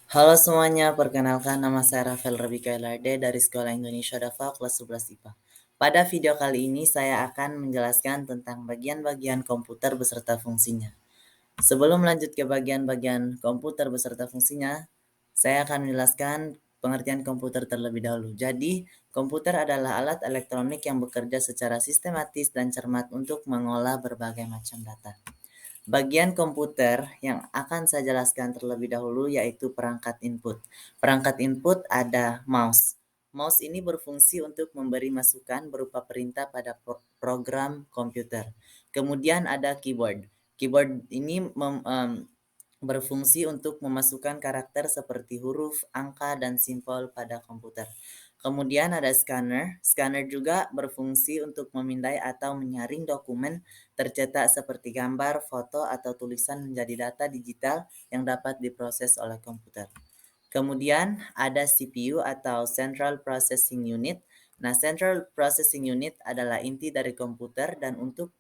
Halo semuanya, perkenalkan nama saya Rafael Rebika Elarde dari Sekolah Indonesia Dava kelas 11 IPA. Pada video kali ini saya akan menjelaskan tentang bagian-bagian komputer beserta fungsinya. Sebelum lanjut ke bagian-bagian komputer beserta fungsinya, saya akan menjelaskan pengertian komputer terlebih dahulu. Jadi, komputer adalah alat elektronik yang bekerja secara sistematis dan cermat untuk mengolah berbagai macam data. Bagian komputer yang akan saya jelaskan terlebih dahulu yaitu perangkat input. Perangkat input ada mouse. Mouse ini berfungsi untuk memberi masukan berupa perintah pada program komputer. Kemudian ada keyboard. Keyboard ini berfungsi untuk memasukkan karakter seperti huruf, angka, dan simbol pada komputer. Kemudian ada scanner. Scanner juga berfungsi untuk memindai atau menyaring dokumen tercetak seperti gambar, foto, atau tulisan menjadi data digital yang dapat diproses oleh komputer. Kemudian ada CPU atau Central Processing Unit. Nah, Central Processing Unit adalah inti dari komputer dan untuk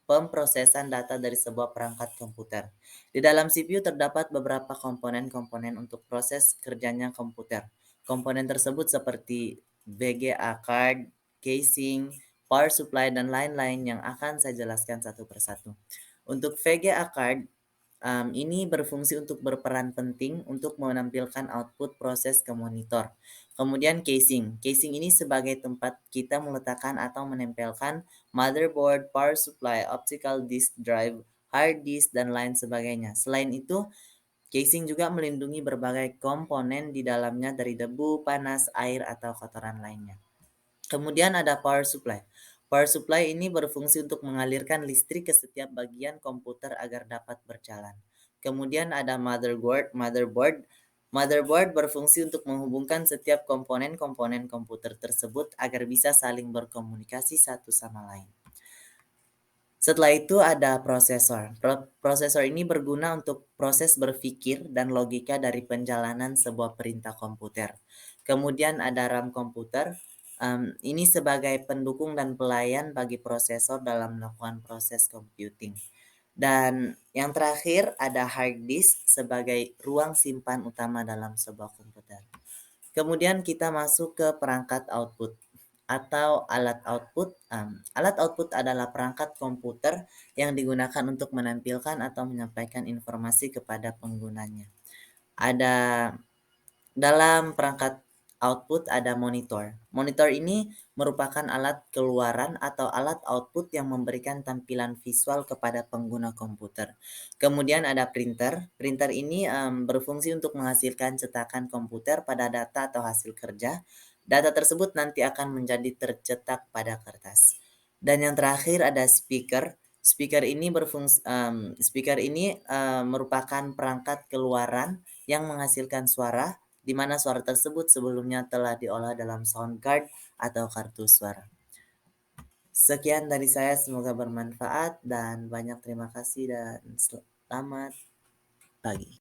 pemrosesan data dari sebuah perangkat komputer. Di dalam CPU terdapat beberapa komponen-komponen untuk proses kerjanya komputer. Komponen tersebut seperti VGA card, casing, power supply, dan lain-lain yang akan saya jelaskan satu persatu. Untuk VGA card, ini berfungsi untuk berperan penting untuk menampilkan output proses ke monitor. Kemudian casing. Casing ini sebagai tempat kita meletakkan atau menempelkan motherboard, power supply, optical disk drive, hard disk, dan lain sebagainya. Selain itu, casing juga melindungi berbagai komponen di dalamnya dari debu, panas, air, atau kotoran lainnya. Kemudian ada power supply. Power supply ini berfungsi untuk mengalirkan listrik ke setiap bagian komputer agar dapat berjalan. Kemudian ada motherboard. Motherboard berfungsi untuk menghubungkan setiap komponen-komponen komputer tersebut agar bisa saling berkomunikasi satu sama lain. Setelah itu ada prosesor. Prosesor ini berguna untuk proses berpikir dan logika dari penjalanan sebuah perintah komputer. Kemudian ada RAM komputer. Ini sebagai pendukung dan pelayan bagi prosesor dalam melakukan proses computing. Dan yang terakhir ada hard disk sebagai ruang simpan utama dalam sebuah komputer. Kemudian kita masuk ke perangkat output atau alat output. Alat output adalah perangkat komputer yang digunakan untuk menampilkan atau menyampaikan informasi kepada penggunanya. Ada dalam perangkat output ada monitor. Monitor ini merupakan alat keluaran atau alat output yang memberikan tampilan visual kepada pengguna komputer. Kemudian ada printer. Printer ini berfungsi untuk menghasilkan cetakan komputer pada data atau hasil kerja. Data tersebut nanti akan menjadi tercetak pada kertas. Dan yang terakhir ada speaker. Speaker ini merupakan perangkat keluaran yang menghasilkan suara di mana suara tersebut sebelumnya telah diolah dalam sound card atau kartu suara. Sekian dari saya, semoga bermanfaat dan banyak terima kasih dan selamat pagi.